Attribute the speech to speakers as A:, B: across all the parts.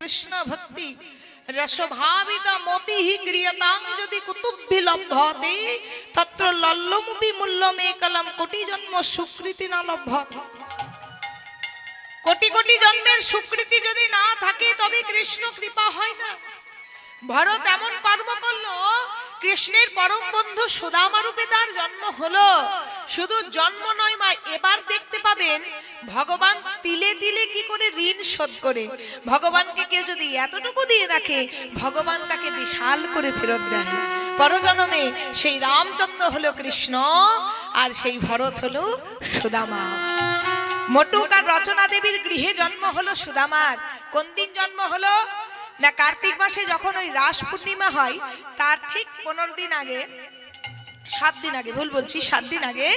A: কৃষ্ণ ভক্তি রসভাবিত মতি হি গৃহতাং যদি কুতুব্বি লভ্যতে তত্র লল্লমুপি মূল্যমেকলম কোটি জন্ম সুকৃতি না লভ্যতে। কোটি কোটি জন্মের সুকৃতি যদি না থাকে তবে কৃষ্ণ কৃপা হয় না। ভরত এমন কর্ম করলো, কৃষ্ণের পরম বন্ধু সুদামা রূপে তার জন্ম হলো। শুধু জন্ম নয় মা, এবার দেখতে পাবেন ভগবান তিলে তিলে কি করে ঋণ শোধ করে। ভগবানকে কেউ যদি এতটুকু দিয়ে রাখে, ভগবান তাকে বিশাল করে ফেরত দেয়। পরজন্মে সেই রামচন্দ্র হলো কৃষ্ণ, আর সেই ভরত হলো সুদামা। মটুক আর রচনা দেবীর গৃহে জন্ম হলো সুদামার। কোন দিন জন্ম হলো না, কার্তিক মাসে যখন ওই রাস পূর্ণিমা হয় তার ঠিক 15 দিন আগে, 7 দিন আগে, ভুল বলছি, 7 দিন আগে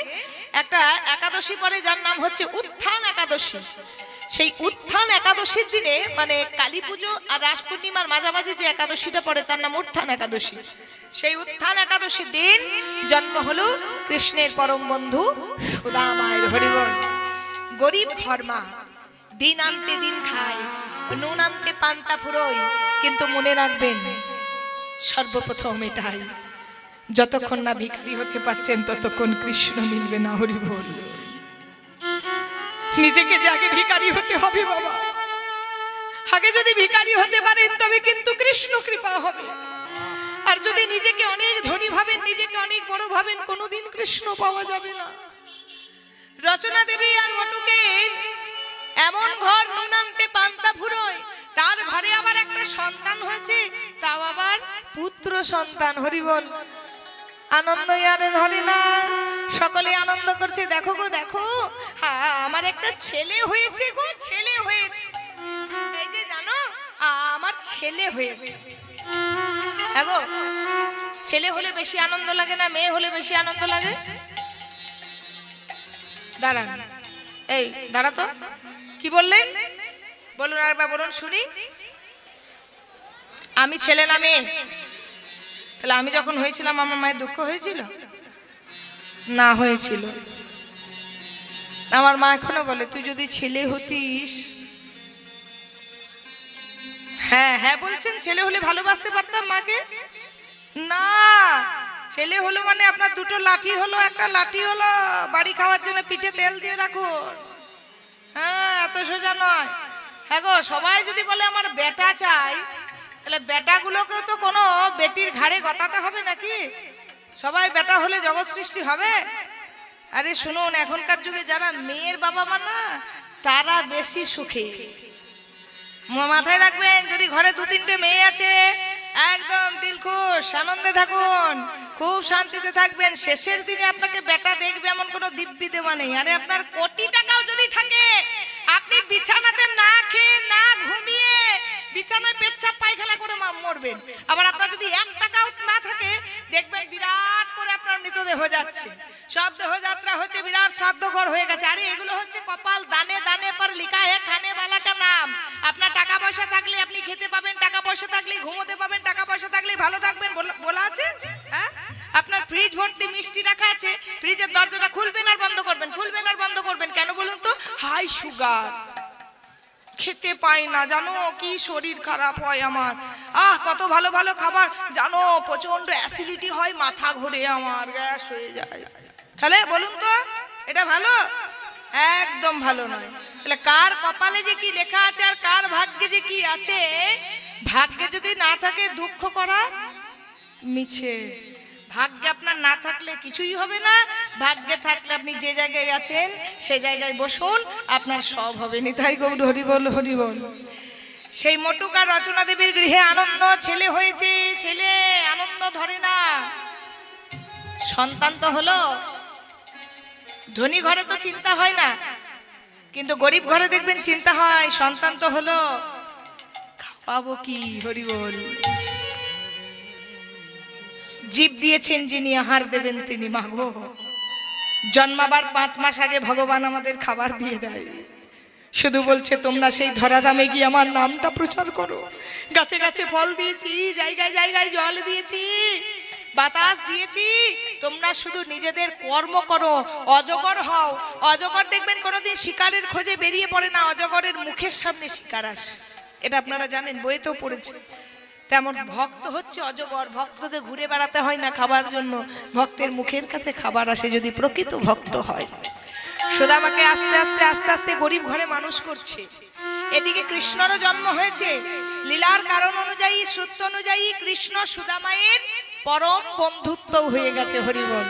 A: একটা একাদশী পরে যার নাম হচ্ছে উত্থান একাদশী। সেই উত্থান একাদশীর দিনে মানে কালী পুজো আর রাস পূর্ণিমার মাঝামাঝি যে একাদশীটা পড়ে তার নাম উত্থান একাদশী। সেই উত্থান একাদশীর দিন জন্ম হলো কৃষ্ণের পরম বন্ধু সুদামায়ের। হরিবল। গরিব ঘরমা, দিন আনতে দিন খায়, নুন আনতে পান্তা ফুরোয়, কিন্তু মনে রাখবেন সর্বপ্রথম এটাই, যতক্ষণ না ভিখারি হতে পাচ্ছেন ততক্ষণ কৃষ্ণ মিলবে না। হরি বল। নিজেকে যে আগে ভিখারি হতে হবে বাবা, আগে যদি ভিখারি হতে পারেন তবে কিন্তু কৃষ্ণ কৃপা হবে। আর যদি নিজেকে অনেক ধনী ভাবেন, নিজেকে অনেক বড় ভাবেন, কোনোদিন কৃষ্ণ পাওয়া যাবে না। রচনা দেবী আর মটুকের এমন ঘর, নুন আনতে পান্তা ফুরোয়, তার ঘরে আবার একটা সন্তান হয়েছে, তাও আবার পুত্র সন্তান। হরি বল। আনন্দ ইয়ারে ধরে না, সকলে আনন্দ করছে। দেখো গো দেখো, আমার একটা ছেলে হয়েছে গো, ছেলে হয়েছে। এই যে জানো আমার ছেলে হয়েছে। হ্যাঁ গো, ছেলে হলে বেশি আনন্দ লাগে না মেয়ে হলে বেশি আনন্দ লাগে? দাঁড়ান, এই দাঁড়া তো, কি বললেন বলুন, আরেকবার বলুন শুনি। আমি ছেলে না মেয়ে? তাহলে আমি যখন হয়েছিলাম আমার মায়ের দুঃখ হয়েছিল না? হয়েছিল। আমার মা এখনো বলে তুই যদি ছেলে হতিস। হ্যাঁ হ্যাঁ বলছেন, ছেলে হলে ভালোবাসতে পারতাম মাকে না। ছেলে হলো মানে আপনার দুটো লাঠি হলো, একটা লাঠি হলো বাড়ি খাওয়ার জন্য পিঠে তেল দিয়ে রাখুন। হ্যাঁ, এত সোজা নয়। হ্যাঁ গো, সবাই যদি বলে আমার বেটা চাই, তাহলে বেটাগুলোকে তো কোনো বেটির ঘাড়ে গতাতে হবে নাকি? সবাই বেটা হলে জগৎ সৃষ্টি হবে? আরে শুনুন, এখনকার যুগে যারা মেয়ের বাবা মা না, তারা বেশি সুখী। মাথায় রাখবেন, যদি ঘরে 2-3টে মেয়ে আছে, একদম দিলখুশ আনন্দে থাকুন, খুব শান্তিতে থাকবেন। শেষের দিনে আপনাকে বেটা দেখবে এমন কোনো দিব্যি দেওয়া নেই। আরে আপনার কোটি টাকাও যদি থাকে, আপনি বিছানাতে না খেয়ে না ঘুমিয়ে বিছানায় পেচ্ছাপ পায়খানা করে মরবেন। আবার আপনার যদি 1 টাকাও না থাকে, দেখবেন বিরাট করে আপনার মৃতদেহ যাচ্ছে, সব দেহযাত্রা হচ্ছে, বিরাট শ্রাদ্ধঘর হয়ে গেছে। আরে এগুলো হচ্ছে কপাল, দানে দানে পর লিখা হে খানে वाला का नाम। আপনার টাকা পয়সা থাকলে আপনি খেতে পাবেন, টাকা পয়সা থাকলে ঘুমোতে পাবেন, টাকা পয়সা থাকলে ভালো থাকবেন, বলা আছে? হ্যাঁ, আপনার ফ্রিজ ভর্তি মিষ্টি রাখা আছে, ফ্রিজের দরজাটা খুলবেন আর বন্ধ করবেন, খুলবেন আর বন্ধ করবেন। কেন বলুন তো? হাই সুগার, খেতে পাই না জানো, কি শরীর খারাপ হয় আমার। কত ভালো ভালো খাবার জানো, প্রচন্ড অ্যাসিডিটি হয়, মাথা ঘুরে আমার, গ্যাস হয়ে যায়। তাহলে বলুন তো এটা ভালো? একদম ভালো নয়। তাহলে কার কপালে যে কি লেখা আছে আর কার ভাগ্যে যে কি আছে, ভাগ্যে যদি না থাকে দুঃখ করা মিছে। ভাগ্যে আপনার না থাকলে কিছুই হবে না, ভাগ্যে থাকলে আপনি যে জায়গায় আছেন সে জায়গায় বসুন, আপনার সব হবে। নিতাই গৌর হরি বল, হরি বল। সেই মটুকা রচনা দেবীর গৃহে আনন্দ, ছেলে হয়েছে, ছেলে আনন্দ ধরে না। সন্তান তো হলো, ধনী ঘরে তো চিন্তা হয় না, কিন্তু গরিব ঘরে দেখবেন চিন্তা হয়। সন্তান তো হলো, খাওয়াবো কি? হরি বল। জীব দিয়েছেন যিনি, আহার দেবেন তিনি। মাগো, জন্মাবার 5 মাস আগে ভগবান আমাদের খাবার দিয়ে দেয়, শুধু বলছে তোমরা সেই ধরাধামে গিয়ে আমার নামটা প্রচার করো। গাছে গাছে ফল দিয়েছি, জায়গায় জায়গায় জল দিয়েছি, বাতাস দিয়েছি, তোমরা শুধু নিজেদের কর্ম করো, অজগর হও। অজগর দেখবেন কোনোদিন শিকারের খোঁজে বেরিয়ে পড়ে না, অজগরের মুখের সামনে শিকার আসে। এটা আপনারা জানেন, বইতেও পড়েছে। তেমন ভক্ত হচ্ছে অজগর, ভক্তকে ঘুরে বেড়াতে হয় না খাবার জন্য, ভক্তের মুখের কাছে খাবার আসে যদি প্রকৃত ভক্ত হয়। সুদামাকে আস্তে আস্তে আস্তে আস্তে গরিব ঘরে মানুষ করছে। এদিকে কৃষ্ণরও জন্ম হয়েছে। লীলার কারণ অনুযায়ী, সত্য অনুযায়ী কৃষ্ণ সুদামায়ের পরম বন্ধুত্ব হয়ে গেছে। হরিবল।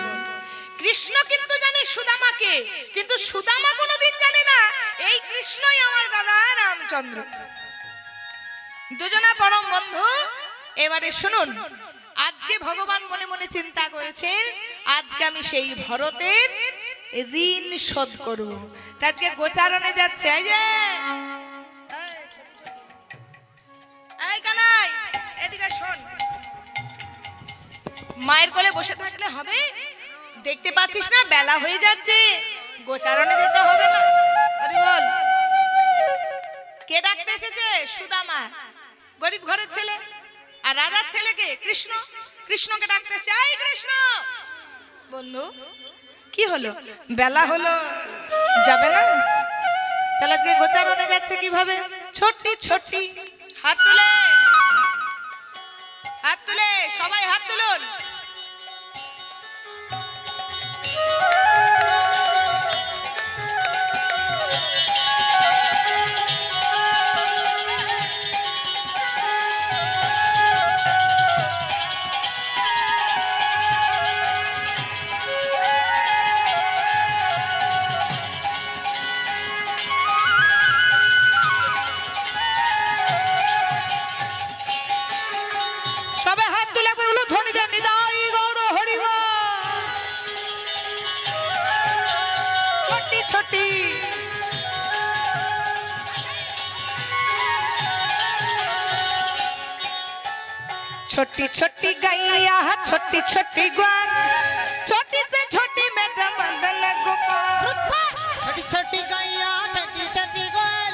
A: কৃষ্ণ কিন্তু জানে সুদামাকে, কিন্তু সুদামা কোনোদিন জানে না এই কৃষ্ণই আমার দাদা রামচন্দ্র। দুজনা পরম বন্ধু। এবারে শুনুন, আজকে ভগবান মনে মনে চিন্তা করেছেন, আজকে আমি সেই ভরতের ঋণ শোধ করব। তা আজকে গোচারণে যাচ্ছে। এই যে এই কালাই, এদিকে শোন। মায়ের কোলে বসে থাকলে হবে? দেখতে পাচ্ছিস না বেলা হয়ে যাচ্ছে, গোচারণে যেতে হবে না? আরে বল, কে ডাকতে এসেছে? সুদামা, গরিব ঘরের ছেলে। আর রাজার ছেলেকে কৃষ্ণ, কৃষ্ণকে ডাকতে এসেছে। এই কৃষ্ণ বন্ধু, কি হলো? বেলা হলো, যাবে না? তাহলে আজকে গোচারণে যাচ্ছে কিভাবে? ছোট্টি ছোট্টি হাত তুলে, হাত তুলে, সবাই হাত তুলুন। সবাই হাত তুলে বলুন ধ্বনি দেন, নিতাই গৌর হরিব। ছোটি ছোটি छोटी छोटी गैया, छोटी छोटी ग्वाल, छोटी से छोटी बेटा मदन गोपाल।
B: छोटी छोटी गैया, छोटी छोटी ग्वाल,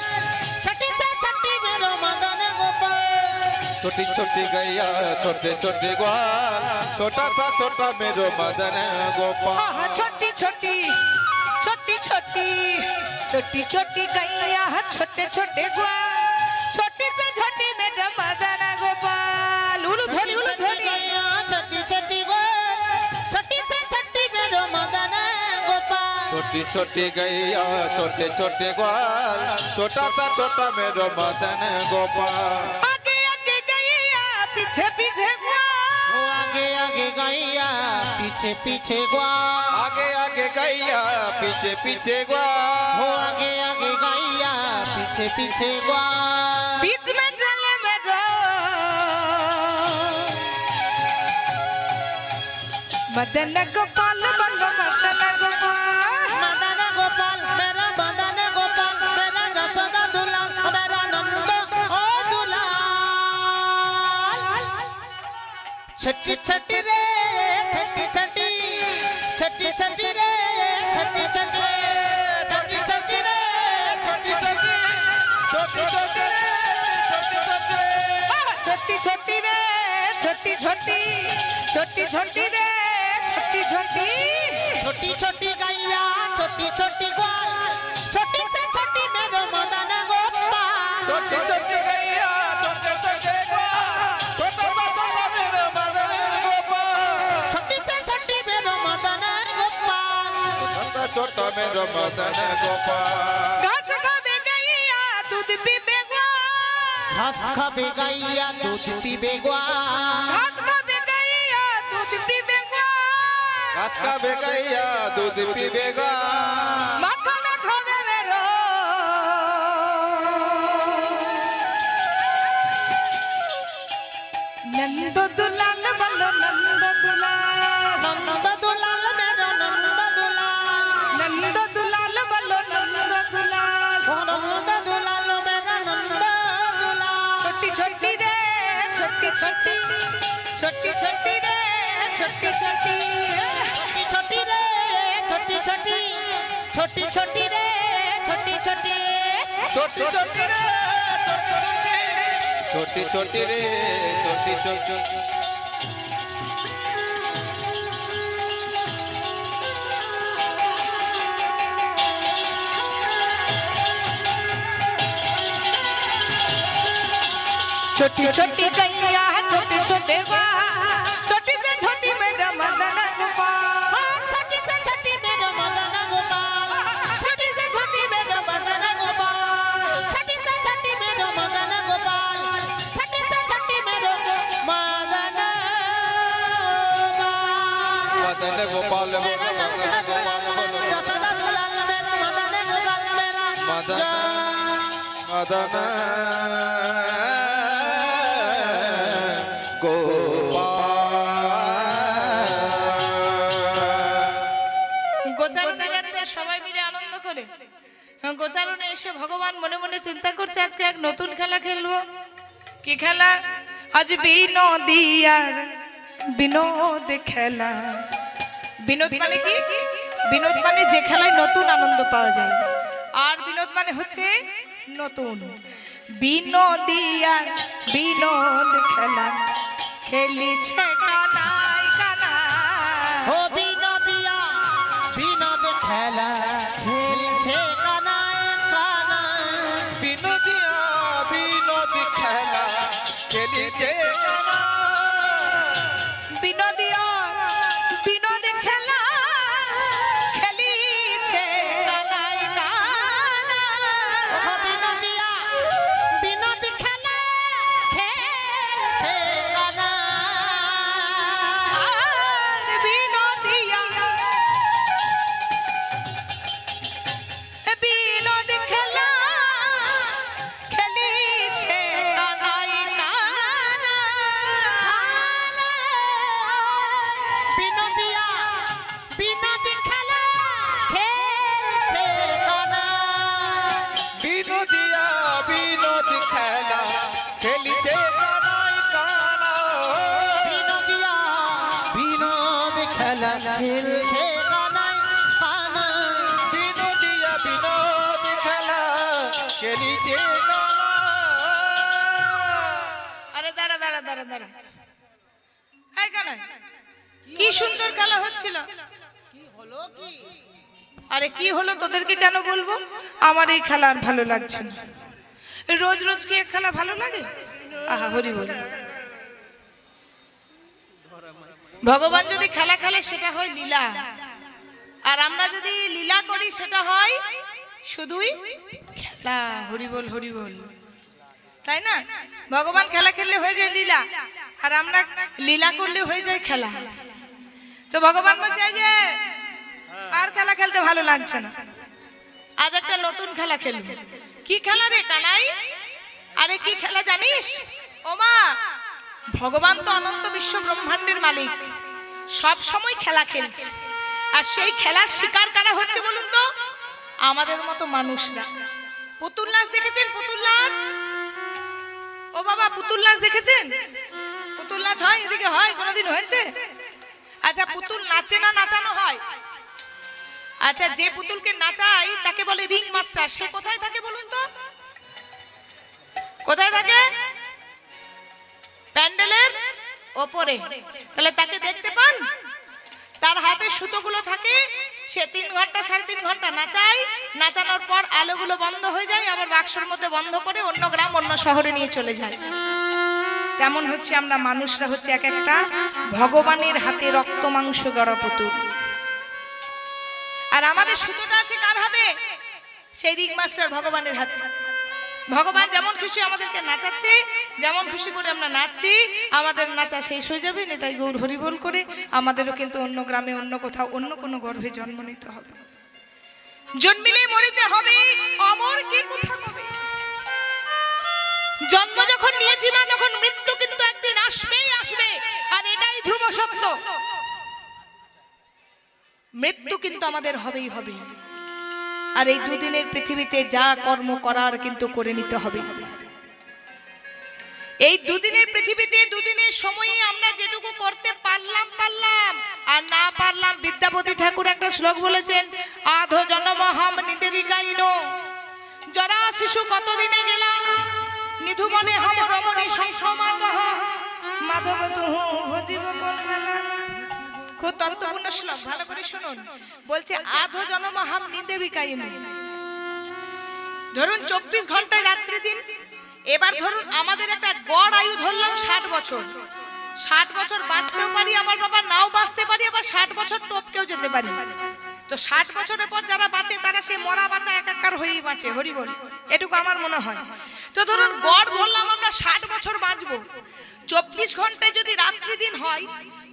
B: छोटी से छोटी मेरो मदन गोपाल।
C: छोटी छोटी गैया, छोटे छोटे ग्वाल, छोटा सा छोटा मेरो मदन गोपाल।
A: छोटी छोटी छोटी छोटी छोटी छोटी गैया, छोटे छोटे ग्वाल, छोटी से छोटी बेटा मदन गोपाल। उलू ध्वनि, उलू ध्वनि।
B: गैया, छोटी छोटी ग्वाल, छोटी से छोटी मेरो मदन गोपाल।
C: छोटी छोटी गैया, छोटे छोटे ग्वाल, छोटा सा छोटा मेरो मदन गोपाल।
A: आगे आगे गैया, पीछे पीछे ग्वाल।
B: वो आगे आगे गैया, पीछे पीछे ग्वाल।
C: आगे आगे गैया, पीछे पीछे ग्वाल।
B: वो आगे आगे गैया, पीछे पीछे ग्वाल।
A: बीच में चले मेरो मदन गोपाल, बंदो मदन गोपाल।
B: मदन गोपाल, मेरा मदन गोपाल, मेरा जसोदा दुलाल, मेरा नंद ओ दुलाल। छठी छठी रे, छठी छठी, छठी छठी रे, छठी छठी, छठी छठी रे, छठी छठी,
C: छोटी छोटी
A: छोटी छोटी रे, छोटी छोटी, छोटी छोटी रे, छोटी छोटी।
B: छोटी छोटी गैया, छोटी छोटी ग्वाल, छोटी से छोटी मेरो मदन गोपाल।
C: छोटी छोटी गैया, छोटे छोटे ग्वाल, छोटा सा छोटा मेरो मदन गोपाल।
B: छोटी से छोटी मेरो मदन गोपाल।
C: छोटा छोटा मेरो मदन गोपाल।
A: घास खावे गैया, दूध पीवे ग्वाल।
B: घास खावे गैया, दूध पीवे ग्वाल।
A: घास खावे गैया, दूध पीवे ग्वाल।
C: गाछ का बेगैया, दूध पीबेगा।
A: माखन खावे मेरो नंद दुलाल, बंदो नंद दुलाल।
B: नंद दुलाल मेरो नंद दुलाल।
A: नंद दुलाल, बंदो नंद दुलाल।
B: ओ नंद दुलाल मेरो नंद दुलाल।
A: छोटी छोटी रे, छोटी छोटी, छोटी छोटी रे, छोटी छोटी।
B: छोटी छोटी रे, छोटी छोटी, छोटी छोटी रे, छोटी छोटी।
C: छोटी छोटी रे, छोटी छोटी रे, छोटी छोटी।
A: छोटी छोटी गैया छोटे छोटे छोटी से छोटी मेरा मदन गोपाल
B: छोटी से छोटी मेरा मदन गोपाल छोटी से छोटी मेरा मदन गोपाल छोटी से छोटी मेरा मदन गोपाल छोटी से छोटी मेरा मदन
C: गोपाल
B: मेरा जसदा दुलाल मेरा मदन गोपाल मेरा
C: मदन
A: গোচারণে যাচ্ছে সবাই মিলে আনন্দ করে। গোচারণে এসে ভগবান মনে মনে চিন্তা করছে আজকে এক নতুন খেলা খেলবো। কি খেলা? আজ বিনোদিয়ার বিনোদ খেলা। বিনোদ মানে কি? বিনোদ মানে যে খেলায় নতুন আনন্দ পাওয়া যায়, আর বিনোদ মানে হচ্ছে নতুন। বিনোদিয়ার বিনোদ খেলা খেলিছে কানাই কানাই।
B: ও বিনোদিয়া বিনোদ খেলা খেলছে কানায় কানায়
C: বিনোদিয়া বিনোদ খেলা খেলিছে
A: বিনোদিয়া বিনোদ খেলা খেলিছে কানাই কানাই।
B: ও বিনোদিয়া বিনোদ খেলা খেলছে কানায়
A: আর বিনোদিয়া বিনোদ খেলা খেলিছে কানাই কানাই।
B: বিনোদিয়া বিনোদ খেলা খেলছে কানায়
C: বিনোদিয়া বিনোদ খেলা খেলিছে কানাই কানা
B: বিনোদিয়া বিনোদ খেলা খেলছে কানায় কানায়
C: বিনোদিয়া বিনোদ খেলা খেলিছে কানা।
A: আরে দাঁড়া দাঁড়া দাঁড়া দাঁড়া, এই কানাই কি সুন্দর খেলা হচ্ছিল।
B: কি হলো কি
A: আরে কি হলো তোদেরকে কেন বলবো? আমার এই খেলা আর ভালো লাগছে না। রোজ রোজ কি এক খেলা ভালো লাগে? আহা হরি বল। ভগবান যদি খেলা খেলে সেটা হয় লীলা, আর আমরা যদি লীলা করি সেটা হয় শুধুই খেলা। হরি বল হরি বল, তাই না? ভগবান খেলা খেললে হয়ে যায় লীলা, আর আমরা লীলা করলে হয়ে যায় খেলা। তো ভগবান বলছে এই যে আর খেলা খেলতে ভালো লাগছে না, আজ একটা নতুন খেলা খেলবো। কি খেলা রে কানাই? আরে কি খেলা জানিস? ও মা, ভগবান তো অনন্ত বিশ্ব ব্রহ্মাণ্ডের মালিক, সব সময় খেলা খেলছে, আর সেই খেলার শিকার কারা হচ্ছে বলুন তো? আমাদের মতো মানুষরা। পুতুল নাচ দেখেছেন? পুতুল নাচ, ও বাবা পুতুল নাচ দেখেছেন? পুতুল নাচ হয় এদিকে? হয় কোনোদিন হয়েছে? আচ্ছা পুতুল নাচে না নাচানো হয়? আচ্ছা যে পুতুলকে নাচাই তাকে বলে রিং মাস্টার। সে কোথায় থাকে বলুন তো? কোথায় থাকে? প্যান্ডেলের ওপরে। তাহলে তাকে দেখতে পান? তার হাতে সুতোগুলো থাকে, সে 3 ঘন্টা 3.5 ঘন্টা নাচায়, নাচানোর পর আলোগুলো বন্ধ হয়ে যায়, আবার বাক্সের মধ্যে বন্ধ করে অন্য গ্রাম অন্য শহরে নিয়ে চলে যায়। তেমন হচ্ছে আমরা মানুষরা হচ্ছে এক একটা ভগবানের হাতে রক্ত মাংস গড়া পুতুল। আর আমাদের সুতোটা আছে কার হাতে? সেই রিং মাস্টার ভগবানের হাতে। ভগবান যেমন খুশি আমাদেরকে নাচাচ্ছে, যেমন খুশি করে আমরা নাচছি, আমাদের নাচা শেষ হয়ে যাবে নেতাই গৌর হরিবোল করে আমাদেরও কিন্তু অন্য গ্রামে অন্য কোথাও অন্য কোনো গর্ভে জন্ম নিতে হবে। জন্মিলে মরিতে হবে, অমর কে কোথা কবে। জন্ম যখন নিয়েছি মা, তখন মৃত্যু কিন্তু একদিন আসবেই আসবে, আর এটাই ধ্রুব সত্য। মৃত্যু কিন্তু আমাদের হবেই হবে, আর এই দুদিনের পৃথিবীতে যা কর্ম করার কিন্তু করে নিতে হবে। এই দুদিনের পৃথিবীতে দুদিনের সময়ে আমরা যেটুকু করতে পারলাম পারলাম, আর না পারলাম। বিদ্যাপতি ঠাকুর একটা শ্লোক বলেছেন, আধো জনমহাম নিদেবিকাইন জরা শিশু কতদিনে গেলাম নিধুবনে হম রমণী সংক্রমাতঃ মাধব তুহু ভজিব কোন বেলা। খুব তত্ত্বপূর্ণ শ্লোক, ভালো করে শুনুন। বলছে আধো জনমহাম নিদেবিকাইন। ধরুন 24 ঘন্টায় রাত্রি দিন, এবার ধরুন আমাদের একটা গড় আয়ু ধরলাম 60 বছর। 60 বছর বাঁচতেও পারি, আমার বাবা নাও বাঁচতে পারি, আবার 60 বছর টপকেও যেতে পারি। তো 60 বছরের পর যারা বাঁচে তারা সে মরা বাঁচা একাকার হয়েই বাঁচে, হরি বল, এটুকু আমার মনে হয়। তো ধরুন গড় ধরলাম আমরা 60 বছর বাঁচবো। 24 ঘন্টায় যদি রাত্রি দিন হয়,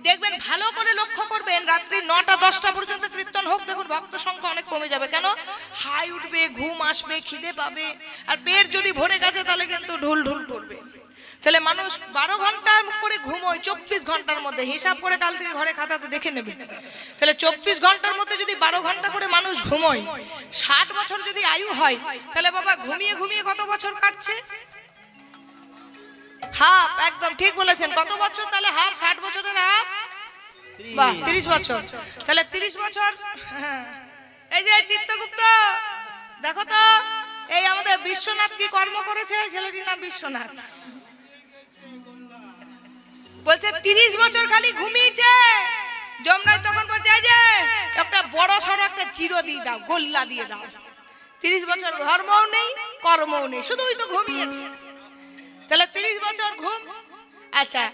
A: দেখবেন ভালো করে লক্ষ্য করবেন, রাত্রি 9টা 10টা পর্যন্ত কীর্তন হোক, দেখুন ভক্ত সংখ্যা অনেক কমে যাবে। কেন? হাই উঠবে, ঘুম আসবে, খিদে পাবে, আর পেট যদি ভরে গেছে তাহলে কিন্তু ঢুল ঢুল করবে। তাহলে মানুষ 12 ঘন্টা করে ঘুমোয় 24 ঘন্টার মধ্যে, হিসাব করে কাল থেকে ঘরে খাতাতে দেখে নেবে। তাহলে 24 ঘন্টার মধ্যে যদি 12 ঘন্টা করে মানুষ ঘুমোয়, 60 বছর যদি আয়ু হয়, তাহলে বাবা ঘুমিয়ে ঘুমিয়ে কত বছর কাটছে? হাফ, একদম ঠিক বলেছেন। কত বছর তাহলে হাফ? 60 বছরের হাফ, বাহ 30 বছর। তাহলে 30 বছর। এই যে চিত্তগুপ্ত, দেখো তো এই আমাদের বিশ্বনাথ কি কর্ম করেছে? ছেলেটির নাম বিশ্বনাথ। বলছে 30 বছর খালি ঘুমিয়েছে। যমরাজ তখন বলছে এই যে একটা বড় সড়ো একটা চিরো দিয়ে দাও, গোল্লা দিয়ে দাও। 30 বছর ধর্মও নেই, কর্মও নেই, শুধুই তো ঘুমিয়েছে। তাহলে 30 বছর ঘুম। আচ্ছা,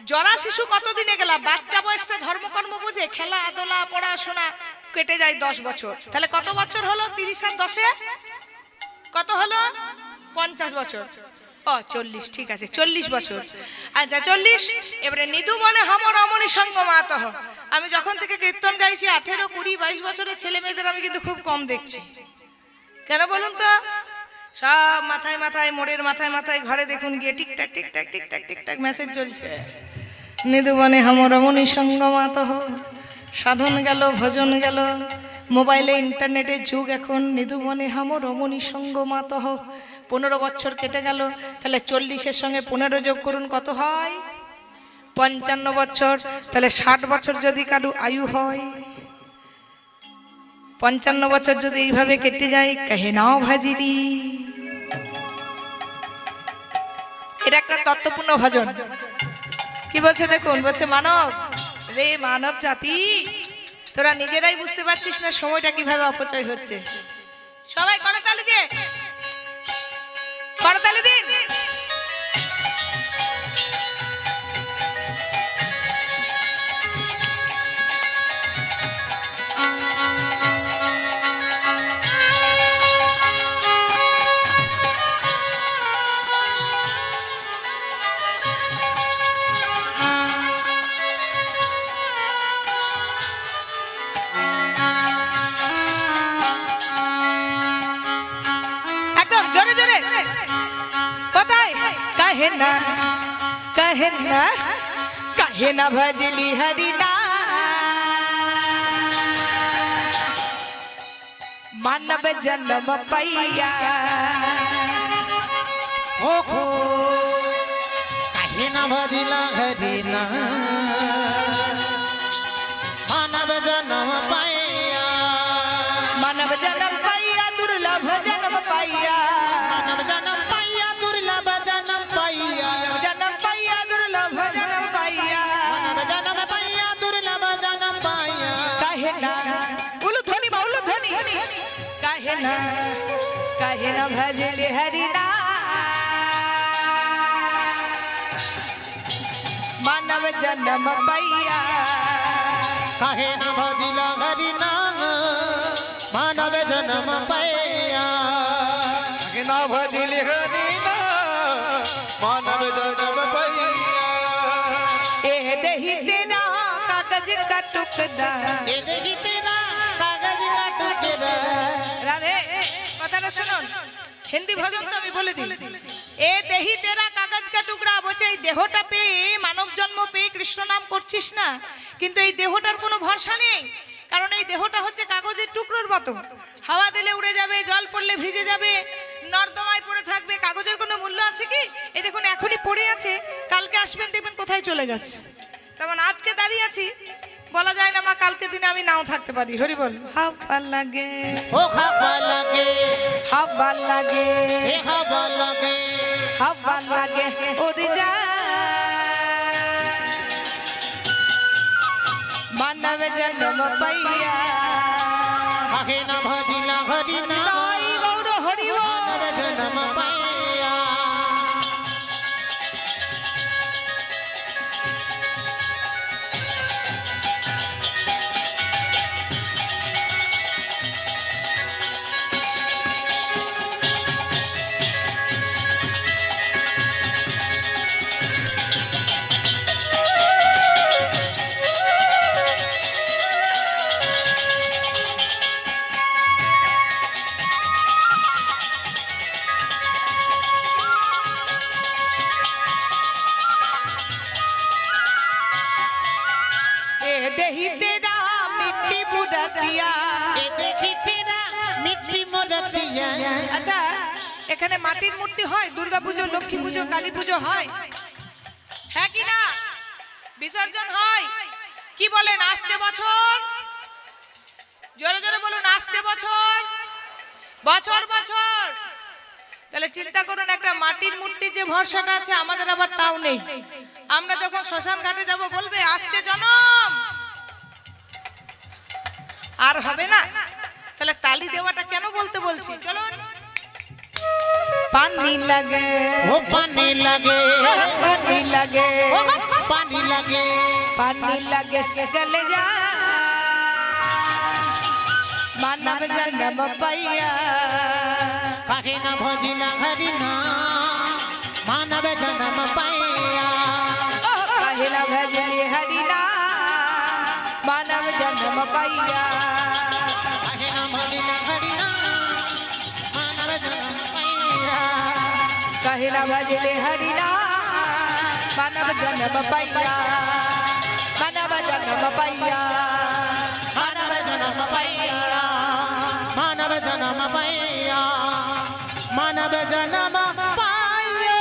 A: জরা শিশু কতদিনে গেল? বাচ্চা বয়সটা ধর্মকর্ম বুঝে, খেলা আদলা পড়াশোনা কেটে যায় 10 বছর। তাহলে কত বছর হলো? 30 আর 10-এ কত হলো? 50 বছর। ও 40, ঠিক আছে, 40 বছর। আচ্ছা 40। এবারে নিদু বনে হামর অমনি সঙ্গ মাত। আমি যখন থেকে কীর্তন গাইছি 18, 20, 22 বছরের ছেলে মেয়েদের আমি কিন্তু খুব কম দেখছি। কেন বলুন তো? সব মাথায় মাথায়, মোড়ের মাথায় মাথায়, ঘরে দেখুন গিয়ে Tic Tac Tic Tac Tic Tac Tic Tac message চলছে। নিদু বনে হামর অমনি সঙ্গ মাত, সাধন গেল, ভজন গেল, মোবাইলে ইন্টারনেটের যুগ এখন। নিদু বনে হামর অমনি সঙ্গ মাত। 15 বছর কেটে গেল। তাহলে 40-এর সঙ্গে 15 যোগ করুন, কত হয়? 55 বছর। তাহলে 60 বছর যদি কারু আয়ু হয়, 55 বছর যদি এইভাবে কেটে যায়, কহে নাও ভাজিরি। এটা একটা তত্ত্বপূর্ণ ভজন। কি বলছে দেখুন, বলছে মানব রে, মানব জাতি, তোরা নিজেরাই বুঝতে পারছিস না সময়টা কিভাবে অপচয় হচ্ছে। সবাই করতালি দিয়ে, করতালি দিন। জোরে জোরে, কোথায়? কাহে না, কাহে না, কাহে না ভজলি হরি না, মানব জন্ম পাইয়া।
B: ওখো কাহে না ভজিলা হরি না, মানব জন্ম পাইয়া।
A: মানব জন্ম পাইয়া, দুর্লভ জন্ম পাইয়া,
B: মানব জন্ম পাইয়া, দুর্লভ জন্ম পাইয়া।
A: জন্ম পাইয়া, দুর্লভ জন্ম পাইয়া,
B: মানব জন্ম পাইয়া, দুর্লভ জন্ম পাইয়া।
A: কাহে না, উলু ধ্বনি বা উলু ধ্বনি, কাহে না, কাহে না ভজলি হরি না, মানব জন্ম পাইয়া।
B: কাহে না ভজিলা হরি না, মানব জন্ম পাইয়া।
C: কাহে না ভজিলি হরি না, মানব জন্ম পাইয়া।
A: ए देही तेरा कागज का टुकड़ा।
B: এ দেখি তেরা কাগজ কা টুকরা।
A: রাধে, কথাটা শুনুন, হিন্দি ভজন তো আমি বলে দিই। এ দেহি তেরা কাগজ কা টুকরা, বলছে এই দেহটা পেয়ে, মানব জন্ম পেয়ে কৃষ্ণ নাম করছিস না, কিন্তু এই দেহটার কোনো ভরসা নেই। কারণ এই দেহটা হচ্ছে কাগজের টুকরোর মতো, হাওয়া দিলে উড়ে যাবে, জল পড়লে ভিজে যাবে, নর্দমায় পড়ে থাকবে। কাগজের কোনো মূল্য আছে কি? এই দেখুন এখনই পড়ে আছে, কালকে আসবেন দেখবেন কোথায় চলে গেছে। তেমন আজকে দাঁড়িয়ে আছি, বলা যায় না মা কালকে দিনে আমি নাও থাকতে পারি। হরি বল। হাওয়া লাগে,
B: ও খাবা লাগে,
A: হাওয়া লাগে,
B: এ খাবা লাগে,
A: হাওয়া লাগে উড়ে যায়। মানব জন্ম পাইয়া,
B: কাহে না ভজিলা হরি না,
A: নয় গৌর হরি বল।
B: মানব জন্ম পাইয়া।
A: আচ্ছা, এখানে মাটির মূর্তি হয়? দুর্গা পুজো, লক্ষ্মী পুজো, কালী পুজো হয়? হ্যাঁ কি না? বিসর্জন হয়? কি বলেন, আসছে বছর? জোরে জোরে বলুন, আসছে বছর, বছর বছর। তাহলে চিন্তা করুন, একটা মাটির মূর্তির যে ভরসাটা আছে, আমাদের আবার তাও নেই। আমরা যখন শ্মশান ঘাটে যাব বলবে আসছে জনম, আর হবে না। তাহলে তালি দেওয়াটা কেন বলতে বলছি, চলুন। পানি লাগে,
B: ও পানি লাগে,
A: পানি লাগে,
B: ও পানি লাগে,
A: পানি লাগে গলে যা মানব জন্ম পাইয়া।
B: কাহে না ভজিলা হরি না মানব জন্ম পাইয়া।
A: কাহিলা ভজলি হরি না মানব জন্ম পাইয়া।
B: কাহে না ভজিলা হরি না মানব জন্ম পাইয়া।
A: কাহিলা ভজলি হরি না মানব জন্ম পাইয়া। মানব জন্ম পাইয়া,
B: মানব জন্ম পাইয়া, মানব জন্ম পাইয়া, মানব জন্ম পাইয়া।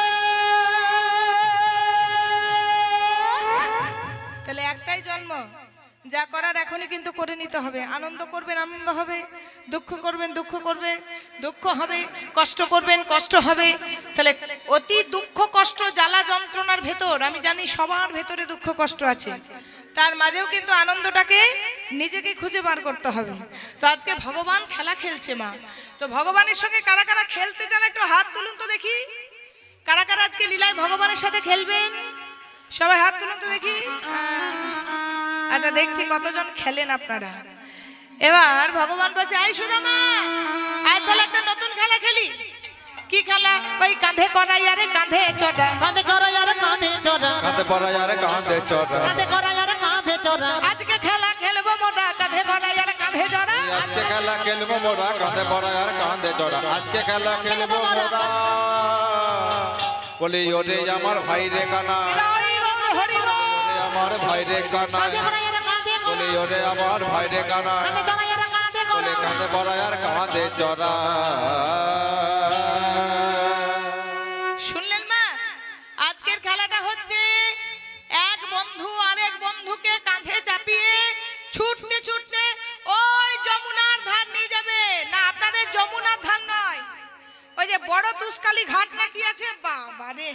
A: তাহলে একটাই জন্ম, যা করার এখনই কিন্তু করে নিতে হবে। আনন্দ করবেন, আনন্দ হবে। দুঃখ করবেন, দুঃখ করবে, দুঃখ হবে। কষ্ট করবেন, কষ্ট হবে। তাহলে অতি দুঃখ কষ্ট জ্বালা যন্ত্রণার ভেতর, আমি জানি সবার ভেতরে দুঃখ কষ্ট আছে, তার মাঝেও কিন্তু আনন্দটাকে নিজেকে খুঁজে বার করতে হবে। তো আজকে ভগবান খেলা খেলছে মা, তো ভগবানের সঙ্গে কারা কারা খেলতে চান একটু হাত তুলুন তো দেখি। কারা কারা আজকে লীলায় ভগবানের সাথে খেলবেন, সবাই হাত তুলুন তো দেখি। আচ্ছা, দেখছি কতজন খেলেন আপনারা। এবার ভগবান বলছে, আই সুদামা, আয় তাহলে একটা নতুন খেলা খেলি। কি খেলা? ওই কাঁধে করাই আরে কাঁধে চড়া।
B: কাঁধে করা আর কাঁধে চড়া,
C: কাঁধে পড়া আর কাঁধে চড়া।
B: কাঁধে করা আর কাঁধে চড়া।
A: আজকে খেলা খেলবো মোরা, কাঁধে করাই আর কাঁধে চড়া।
C: আজকে খেলা খেলবো মোরা, কাঁধে পড়া আর কাঁধে চড়া। আজকে খেলা খেলবো মোরা। বলি ওরে আমার ভাই রে কানা,
A: হরি বল, হরি বল।
C: ওরে আমার ভাই রে কানা,
B: কাঁধে করা আর কাঁধে
C: বলি ওরে আমার ভাই রে কানা,
B: কাঁধে করা আর কাঁধে
C: বলে কাঁধে পড়া আর কাঁধে চড়া।
A: শুনলেন মা? আজকের খেলাটা হচ্ছে এক বন্ধু আরেক বন্ধুকে কাঁধে চাপিয়ে ছুটতে ছুটতে ওই যমুনার ধার নিয়ে যাবে। না, আপনাদের যমুনার ধার নয়, ওই যে বড় তুষকালী ঘাট নাকি আছে, বাবা রে।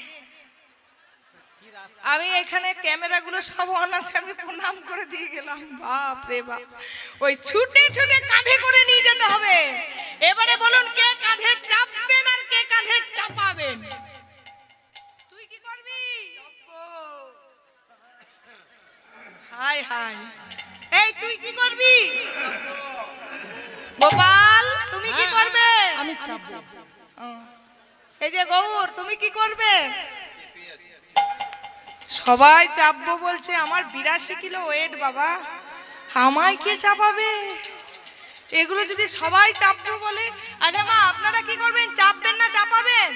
A: আমি এখানে ক্যামেরাগুলো সব অন আছে, আমি প্রণাম করে দিয়ে গেলাম। বাপ রে বাপ, ওই ছুটে ছুটে কাঁধে করে নিয়ে যেতে হবে। এবারে বলুন, কে কাঁধে চাপবেন আর কে কাঁধে চাপাবেন? তুই কি করবি? হাই হাই, এই তুই কি করবি? গোপাল, তুমি কি করবে?
B: আমি চাপবো।
A: ও, এই যে গৌর, তুমি কি করবে? সবাই চাপবো বলছে। আমার 82 কিলো ওয়েট বাবা, আমায় কে চাপাবে? এগুলো যদি সবাই চাপবো বলে। আচ্ছা মা, আপনারা কি করবেন, চাপবেন না চাপাবেন?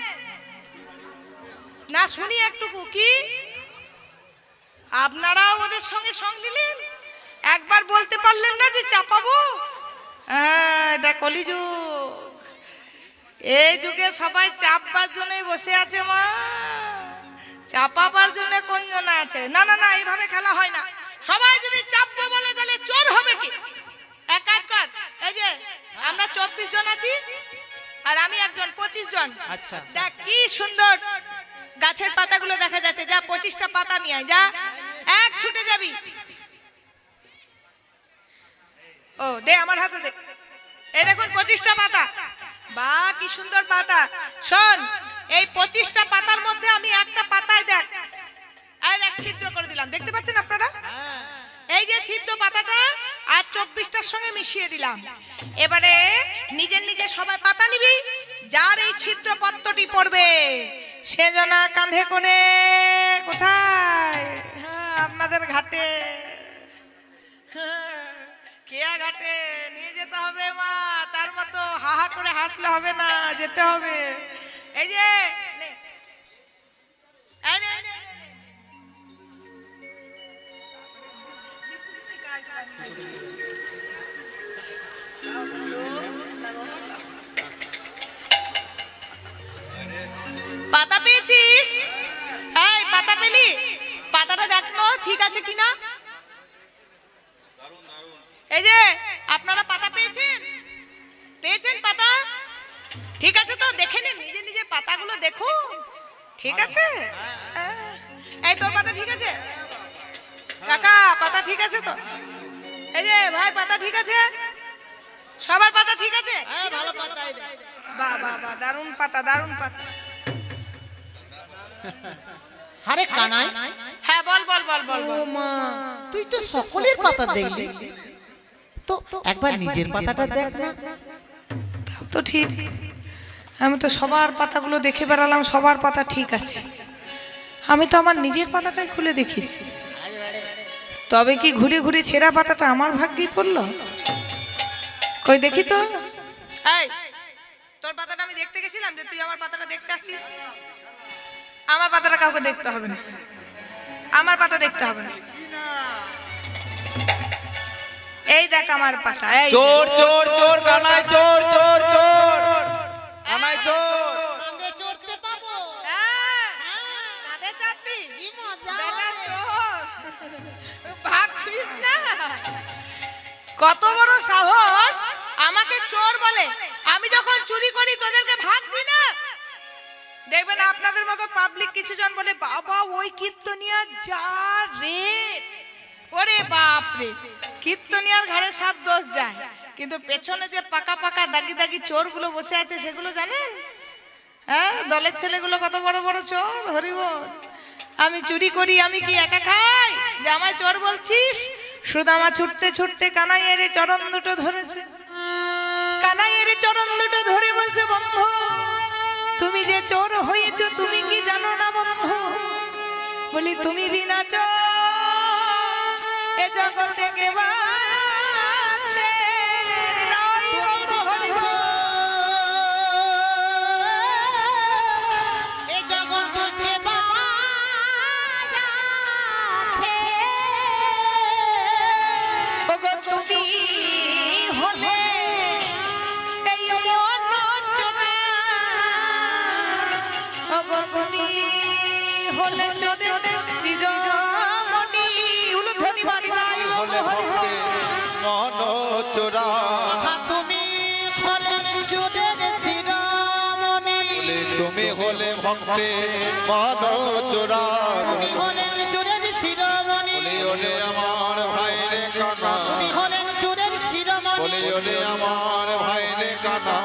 A: না শুনি একটুকু, কি আপনারাও ওদের সঙ্গে সঙ্গ দিলেন? একবার বলতে পারলেন না যে চাপাবো? হ্যাঁ, এটা কলিযুগ। এই যুগে সবাই চাপবার জন্যই বসে আছে মা, চাপাবার জন্য কোন জন আছে? না না না, এইভাবে খেলা হয় না। সবাই যদি চাপবো বলে তাহলে চোর হবে কি? এক কাজ কর, এই যে আমরা 24 জন আছি আর আমি একজন, 25 জন।
B: আচ্ছা।
A: দেখ কি সুন্দর গাছের পাতাগুলো দেখা যাচ্ছে, যা 25টা পাতা নিয়ে আয়, যা। এক ছুটে যাবি। ও দে, আমার হাতে দে। এই দেখুন 25টা পাতা, বা কি সুন্দর পাতা। শোন, এই 25টা পাতার মধ্যে আমি একটা পাতায় দেখ, আর এক ছিদ্র করে দিলাম, দেখতে পাচ্ছেন আপনারা? এই যে ছিদ্র পাতাটা আর 24টার সঙ্গে মিশিয়ে দিলাম। এবারে নিজের নিজে সবাই পাতা নিবি, যার এই ছিদ্র পত্রটি পড়বে সে জনা কাঁধে করে কোথায়? হ্যাঁ, আপনাদের ঘাটে, কেয়া ঘাটে নিয়ে যেতে হবে মা। তার মতো হাহা করে হাসলে হবে না, যেতে হবে। এই যে নে। এই নে, নে, নে, নে। পাতা পেয়েছিস? এই পাতা পেলি? পাতাটা দেখো ঠিক আছে কিনা। এই যে আপনারা পাতা পেয়েছেন? পেয়েছেন পাতা? ঠিক আছে তো দেখে নিন, নিজে নিজের পাতাগুলো দেখো ঠিক আছে। এই তোর পাতা ঠিক আছে? কাকা পাতা ঠিক আছে তো? এই যে ভাই পাতা ঠিক আছে? সবার পাতা ঠিক আছে?
B: ভালো পাতা এই দে।
A: বাহ বাহ বাহ, দারুণ পাতা দারুণ পাতা।
B: আরে কানাই,
A: হ্যাঁ বল বল বল বল
B: ও
A: বল।
B: মা, তুই তো সকলের পাতা দেখলি, তো একবার নিজের পাতাটা দেখ না।
A: তো ঠিক, আমি তো সবার পাতাগুলো দেখে বেড়ালাম, সবার পাতা ঠিক আছে, আমি তো আমার নিজের পাতাটাই খুলে দেখি। তবে কি ঘুরে ঘুরে ছেঁড়া পাতাটা আমার ভাগ্যেই পড়লো? কই দেখি তো। এই তোর পাতাটা আমি দেখতে গেছিলাম যে তুই আমার পাতাটা দেখতে আসছিস? আমার পাতাটা কাউকে দেখতে হবে না, আমার পাতা দেখতে হবে না। এই দেখ আমার পাতা। এই
C: চোর চোর চোর কানাই চোর চোর চোর কানাই চোর।
B: কাঁধে চড়তে পাবো?
A: কাঁধে চাপবি?
B: কি মজা
A: বেটা
B: হবে।
A: চোর। ভাগ খিস না। কত বড় সাহস, আমাকে চোর বলে? আমি যখন চুরি করি তোদেরকে ভাগ দিই না? দেখবেন আপনাদের মতো পাবলিক কিছু জন বলে বাবা ওই কীর্তনিয়া যা রেট, ওরে বাপ রে, কীর্তনিয়ার ঘরে সব দোষ যায়, কিন্তু পেছনে যে পাকা পাকা দাগি দাগি চোরগুলো বসে আছে সেগুলো জানেন? হ্যাঁ, দলের ছেলেগুলো কত বড় বড় চোর, হরিবল। আমি চুরি করি, আমি কি একা খাই যে আমায় চোর বলছিস? সুদামা ছুটতে ছুটতে কানাইয়ের চরণ দুটো ধরেছে, কানাইয়ের চরণ দুটো ধরে বলছে বন্ধু তুমি যে চোর হয়েছো তুমি কি জানো না বন্ধু? বলি তুমি বিনা চোর এ জগতে কে বাঁচে?
B: এই জগতে কে বাঁচে?
A: ওগো তুমি হলে এই মনোচনা, ওগো তুমি হলে চোরের শিরোমণি। উলুধ্বনি বাড়ি নাই গো
C: হলে ভক্তে মন চোরা,
B: তুমি হলেন চোরের শিরোমণি।
C: তুমি হলে ভক্তে মন চোরা।
B: তুমি হলেন চোরের শিরোমণি।
C: বলে ওলে আমার ভাই রে কানা,
B: তুমি হলেন চোরের শিরোমণি।
C: বলে ওলে আমার ভাই রে কানা।